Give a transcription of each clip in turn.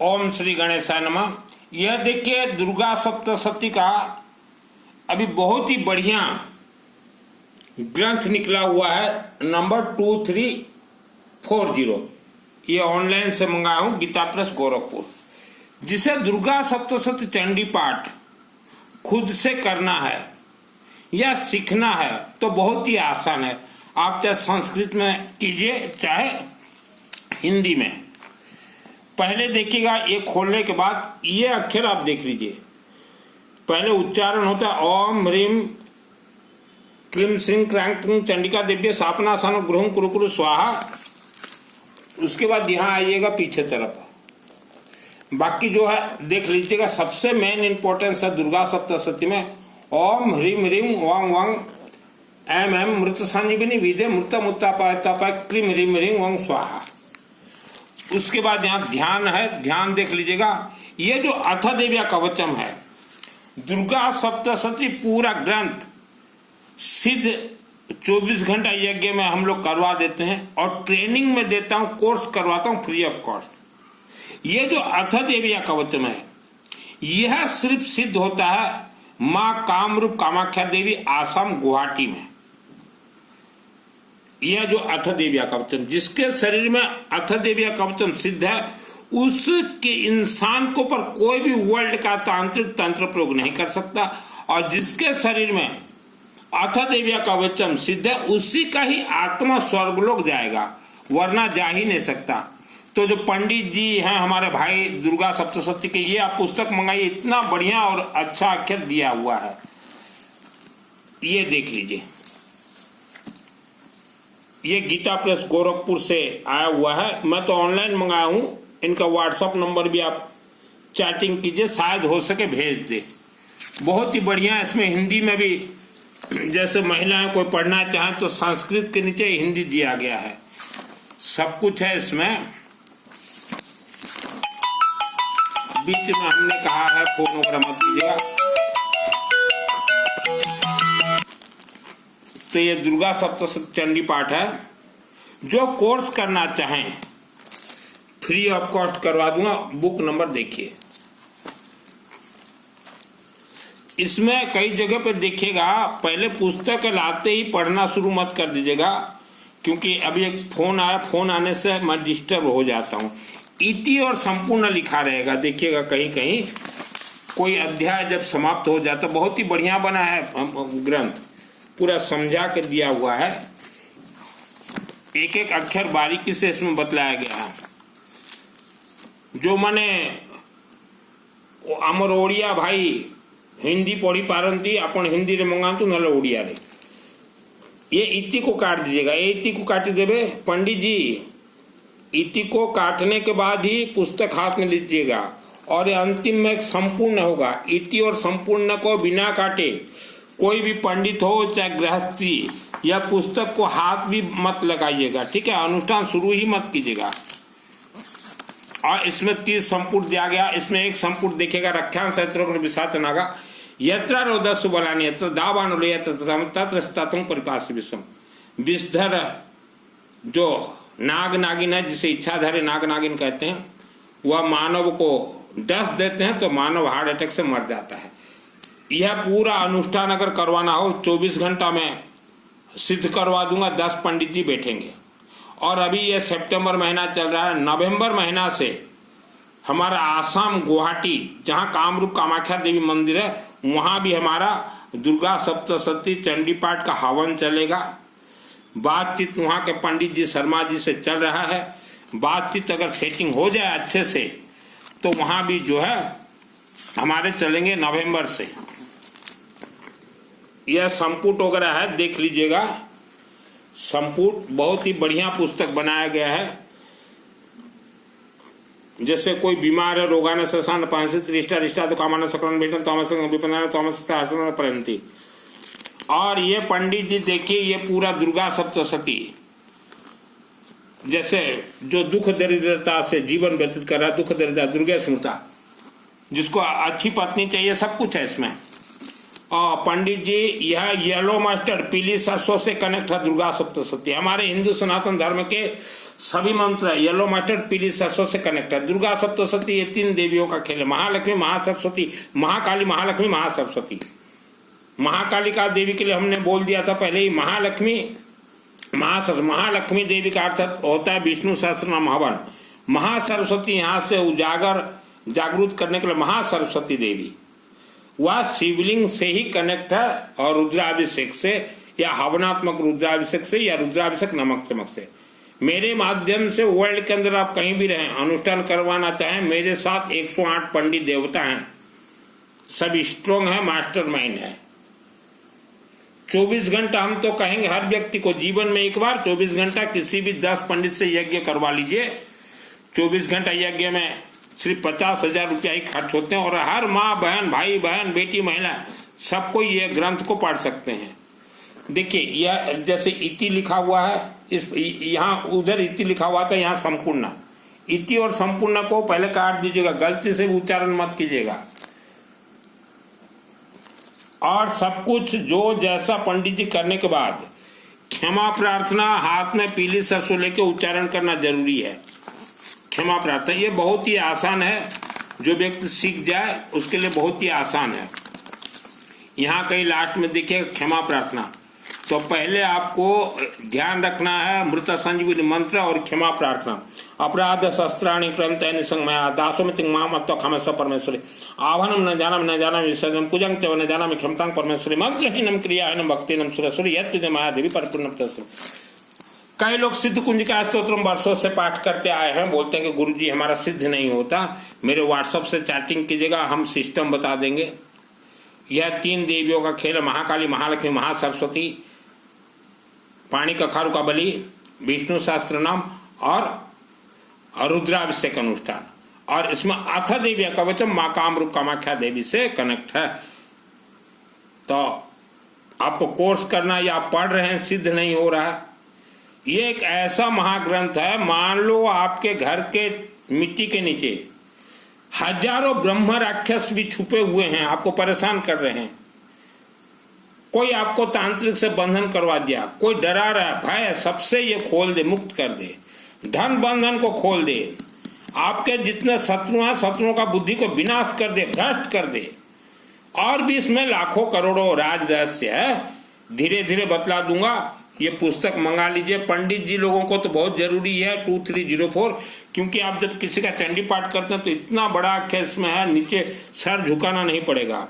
ओम श्री गणेशाय नमः। यह देखिए दुर्गा सप्तशती का अभी बहुत ही बढ़िया ग्रंथ निकला हुआ है, नंबर 2340। ये ऑनलाइन से मंगाया हूं, गीता प्रेस गोरखपुर। जिसे दुर्गा सप्तशती चंडी पाठ खुद से करना है या सीखना है तो बहुत ही आसान है। आप चाहे संस्कृत में कीजिए चाहे हिंदी में। पहले देखिएगा, ये खोलने के बाद ये अक्षर आप देख लीजिए। पहले उच्चारण होता है ओम ह्रीम क्लीम श्रीं क्रांग क्लीं चंडिका देव्य स्थापना सन गृह कुरु कुरु स्वाहा। उसके बाद यहाँ आइएगा पीछे तरफ, बाकी जो है देख लीजिएगा। सबसे मेन इंपॉर्टेंस है दुर्गा सप्तशती में ओम ह्रीम ह्रीम वांग वांग एम एम मृत संजीवनी विदे मृत मुत्तापाय तपाय क्लीम ह्रीम ह्रीम वांग स्वाहा। उसके बाद यहाँ ध्यान है, ध्यान देख लीजिएगा। ये जो अथ देव्या कवचम है, दुर्गा सप्तशती पूरा ग्रंथ सिद्ध 24 घंटा यज्ञ में हम लोग करवा देते हैं और ट्रेनिंग में देता हूं, कोर्स करवाता हूं फ्री ऑफ कॉस्ट। ये जो अथ देव्या कवचम है, यह सिर्फ सिद्ध होता है मां कामरूप कामाख्या देवी आसाम गुवाहाटी में। यह जो अथ देव्या कवचम, जिसके शरीर में अथ देव्या कवचम सिद्ध है, उसके इंसान को पर कोई भी वर्ल्ड का तांत्रिक तंत्र प्रयोग नहीं कर सकता। और जिसके शरीर में अथ देव्या कवचम सिद्ध है, उसी का ही आत्मा स्वर्गलोक जाएगा, वरना जा ही नहीं सकता। तो जो पंडित जी हैं हमारे भाई दुर्गा सप्तशती के, ये आप पुस्तक मंगाइए, इतना बढ़िया और अच्छा अक्षर दिया हुआ है। ये देख लीजिए, ये गीता प्रेस गोरखपुर से आया हुआ है। मैं तो ऑनलाइन मंगाया हूं, इनका व्हाट्सएप नंबर भी आप चैटिंग कीजिए, शायद हो सके भेज दे। बहुत ही बढ़िया। इसमें हिंदी में भी, जैसे महिलाएं कोई पढ़ना चाहें तो संस्कृत के नीचे हिंदी दिया गया है, सब कुछ है इसमें। बीच में हमने कहा है फोन वगैरह मत कीजिएगा। तो ये दुर्गा सप्तशती चंडी पाठ है। जो कोर्स करना चाहें फ्री ऑफ कॉस्ट करवा दूंगा। बुक नंबर देखिए, इसमें कई जगह पे देखिएगा, पहले पुस्तक लाते ही पढ़ना शुरू मत कर दीजिएगा, क्योंकि अभी एक फोन आया, फोन आने से मैं डिस्टर्ब हो जाता हूँ। इति और संपूर्ण लिखा रहेगा, देखिएगा कहीं कहीं कोई अध्याय जब समाप्त हो जाता। बहुत ही बढ़िया बना है ग्रंथ, पूरा समझा के दिया हुआ है, एक एक अक्षर बारीकी से इसमें बतलाया गया है। जो माने आमर ओडिया भाई हिंदी पढ़ी पारंती, अपन हिंदी रे मंगातु नले ओडिया रे। ये इति को काट दीजिएगा, ये इति को काटी देवे पंडित जी। इति को काटने के बाद ही पुस्तक हाथ में लीजिएगा, और ये अंतिम में एक संपूर्ण होगा। इति और संपूर्ण को बिना काटे कोई भी पंडित हो चाहे गृहस्थी या पुस्तक को हाथ भी मत लगाइएगा, ठीक है। अनुष्ठान शुरू ही मत कीजिएगा। और इसमें 30 संपुट दिया गया। इसमें एक संपुट देखिएगा, रख्यान सहस्त्र विशाचनागा यत्र रोदस्सु बलानि यत्र दावानुले यत्र तत्र स्तातुं परिपास्य विश्वम। विषधर जो नाग नागिन है, जिसे इच्छाधारी नाग नागिन कहते हैं, वह मानव को डस देते हैं तो मानव हार्ट अटैक से मर जाता है। यह पूरा अनुष्ठान अगर करवाना हो 24 घंटा में सिद्ध करवा दूंगा। 10 पंडित जी बैठेंगे। और अभी ये सितंबर महीना चल रहा है, नवंबर महीना से हमारा आसाम गुवाहाटी, जहां कामरूप कामाख्या देवी मंदिर है, वहां भी हमारा दुर्गा सप्तशती चंडी पाठ का हवन चलेगा। बातचीत वहां के पंडित जी शर्मा जी से चल रहा है। बातचीत अगर सेटिंग हो जाए अच्छे से तो वहां भी जो है हमारे चलेंगे नवंबर से। यह संपुट वगैरह है, देख लीजिएगा। संपुट बहुत ही बढ़िया पुस्तक बनाया गया है। जैसे कोई बीमार है, रोगान ससान पांसित रिष्टा रिष्टा तो कामान सकलन बेटन तोमस विपन्न तोमस आसन परंती। और ये पंडित जी देखिए, ये पूरा दुर्गा सप्तशती, जैसे जो दुख दरिद्रता से जीवन व्यतीत कर रहा है, दुख दरिद्रता दुर्गा स्मृता, जिसको अच्छी पत्नी चाहिए, सब कुछ है इसमें। और पंडित जी, यह येलो मस्टर्ड पीली सरसों से कनेक्ट है दुर्गा सप्तशती। हमारे हिंदू सनातन धर्म के सभी मंत्र येलो मस्टर्ड पीली सरसों से कनेक्ट है। दुर्गा सप्तशती ये 3 देवियों का खेल है। महालक्ष्मी, महासरस्वती, महाकाली, महालक्ष्मी, महासरस्वती। महाकालिका देवी के लिए हमने बोल दिया था पहले ही। महालक्ष्मी, महालक्ष्मी देवी का अर्थ होता है विष्णु सहस्त्र नाम हवन। महासरस्वती यहाँ से उजागर जागरूक करने के लिए महासरस्वती देवी, वह शिवलिंग से ही कनेक्ट है और रुद्राभिषेक से या हवनात्मक रुद्राभिषेक से या रुद्राभिषेक नमक चमक से। मेरे माध्यम से वर्ल्ड के अंदर आप कहीं भी रहें, अनुष्ठान करवाना चाहें, मेरे साथ 108 पंडित देवता हैं, सब स्ट्रोंग है, मास्टरमाइंड है। 24 घंटा हम तो कहेंगे हर व्यक्ति को जीवन में एक बार 24 घंटा किसी भी 10 पंडित से यज्ञ करवा लीजिए। 24 घंटा यज्ञ में सिर्फ 50,000 रुपया ही खर्च होते हैं और हर माँ बहन, भाई बहन, बेटी महिला सबको ये ग्रंथ को पढ़ सकते हैं। देखिए यह जैसे इति लिखा हुआ है, इस यहाँ उधर इति लिखा हुआ था, यहाँ संपूर्ण। इति और संपूर्ण को पहले काट दीजिएगा, गलती से उच्चारण मत कीजिएगा। और सब कुछ जो जैसा पंडित जी करने के बाद क्षमा प्रार्थना, हाथ में पीली सरसों लेके उच्चारण करना जरूरी है। क्षमा प्रार्थना ये बहुत ही आसान है, जो व्यक्ति सीख जाए उसके लिए बहुत ही आसान है। यहाँ कहीं लास्ट में देखिए क्षमा प्रार्थना, तो पहले आपको ध्यान रखना है मृत संजीवनी मंत्र और क्षमा प्रार्थना। अपराध शस्त्राणि क्रंतैनि संमया दासोमिति मामत्व खमस्व परमेश्वरी आह्वानम न जानम विसर्जन पूजं च न जानामि क्षमतां परमेश्वरी मंत्रहीनम क्रियाहीनम भक्तिहीनम सुरसुरी यत् माया देवी परिपूर्णम तस्मै। कई लोग सिद्ध कुंज का स्तोत्र वर्षों से पाठ करते आए हैं, बोलते हैं कि गुरुजी हमारा सिद्ध नहीं होता। मेरे व्हाट्सएप से चैटिंग कीजिएगा, हम सिस्टम बता देंगे। यह 3 देवियों का खेल है, महाकाली, महालक्ष्मी, महासरस्वती, पाणी कखारू का बलि, विष्णु सहस्त्र नाम और रुद्राभिषेक अनुष्ठान। और इसमें अथ देवी कवचम माँ कामरूप कामाख्या देवी से कनेक्ट है। तो आपको कोर्स करना या आप पढ़ रहे हैं, सिद्ध नहीं हो रहा है। ये एक ऐसा महाग्रंथ है, मान लो आपके घर के मिट्टी के नीचे हजारों ब्रह्म राक्षस भी छुपे हुए हैं, आपको परेशान कर रहे हैं। कोई आपको तांत्रिक से बंधन करवा दिया, कोई डरा रहा है, भय, सबसे ये खोल दे, मुक्त कर दे। धन बंधन को खोल दे। आपके जितने शत्रु हैं, शत्रुओं का बुद्धि को विनाश कर दे, भ्रष्ट कर दे। और भी इसमें लाखों करोड़ों राज रहस्य है, धीरे धीरे बतला दूंगा। ये पुस्तक मंगा लीजिए। पंडित जी लोगों को तो बहुत जरूरी है 2304, क्योंकि आप जब किसी का चंडी पाठ करते हैं तो इतना बड़ा अक्षर इसमें है, नीचे सर झुकाना नहीं पड़ेगा।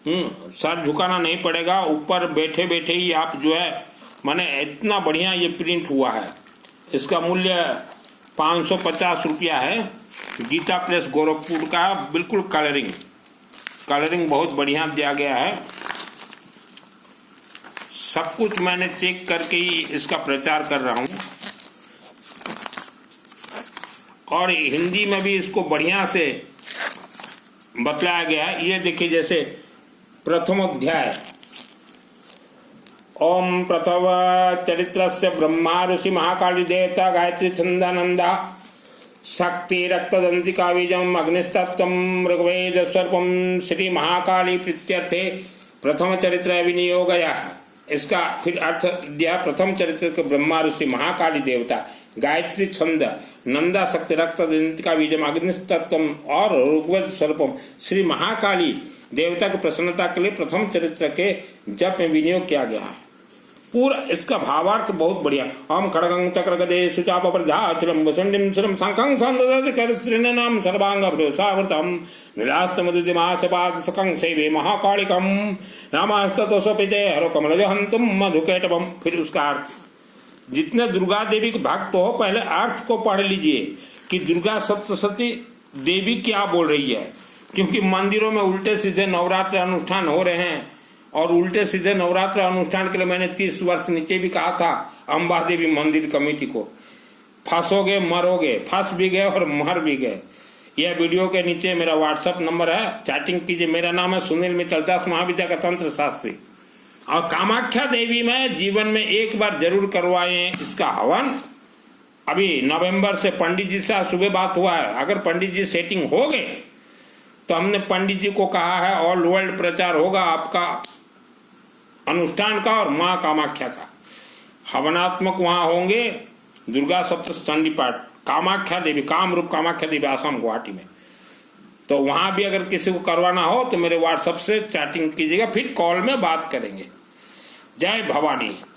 सर झुकाना नहीं पड़ेगा, ऊपर बैठे बैठे ही आप जो है, माने इतना बढ़िया ये प्रिंट हुआ है। इसका मूल्य 550 रुपया है। गीता प्रेस गोरखपुर का, बिल्कुल कलरिंग बहुत बढ़िया दिया गया है। सब कुछ मैंने चेक करके ही इसका प्रचार कर रहा हूँ, और हिंदी में भी इसको बढ़िया से बतलाया गया है। ये देखिए, जैसे प्रथम अध्याय, ओम प्रथम चरित्रस्य ब्रह्मा ऋषि महाकाली देवता गायत्री छंदानंदा शक्ति रक्तदंतिका बीजम अग्निस्तत्वम ऋग्वेद स्वरूपम श्री महाकाली प्रीत्यर्थे प्रथम चरित्र विनियोगया। इसका फिर अर्थ दिया, प्रथम चरित्र के ब्रह्मा ऋषि महाकाली देवता गायत्री छंद नंदा शक्ति रक्तदंतिका बीजम अग्निस्तत्वम और ऋग्वेद स्वरूपम श्री महाकाली देवता की प्रसन्नता के लिए प्रथम चरित्र के जप में विनियोग किया गया है। पूरा इसका भावार्थ बहुत बढ़िया। हम खड़गं चक्र गदे सुचाप प्रजाचलम वसुंडिम श्रम शंखं संददति करस्त्रिननाम सर्वांग भ्योसावृतम नीलास्त मधुदिमासपाद सकं सेवे महाकालिकम नामास्ततो सोपिते हरो कमलजहंतुम मधुकेटवम। फिर उसका अर्थ, जितने दुर्गा देवी के भक्त हो पहले अर्थ को पढ़ लीजिए कि दुर्गा सप्तशती देवी क्या बोल रही है, क्योंकि मंदिरों में उल्टे सीधे नवरात्र अनुष्ठान हो रहे हैं। और उल्टे सीधे नवरात्र अनुष्ठान के लिए मैंने 30 वर्ष नीचे भी कहा था अंबा देवी मंदिर कमेटी को, फंसोगे मरोगे, फंस भी गए और मर भी गए। यह वीडियो के नीचे मेरा व्हाट्सएप नंबर है, चैटिंग कीजिए। मेरा नाम है सुनील मित्तल, 10 महाविद्या का तंत्र शास्त्री। और कामाख्या देवी में जीवन में एक बार जरूर करवाएं इसका हवन। अभी नवंबर से पंडित जी से सुबह बात हुआ है, अगर पंडित जी सेटिंग हो गए तो हमने पंडित जी को कहा है ऑल वर्ल्ड प्रचार होगा आपका अनुष्ठान का और माँ कामाख्या का। हवनात्मक वहां होंगे दुर्गा सप्तशती पाठ, कामाख्या देवी, कामरूप कामाख्या देवी, आसाम गुवाहाटी में। तो वहां भी अगर किसी को करवाना हो तो मेरे व्हाट्सएप से चैटिंग कीजिएगा, फिर कॉल में बात करेंगे। जय भवानी।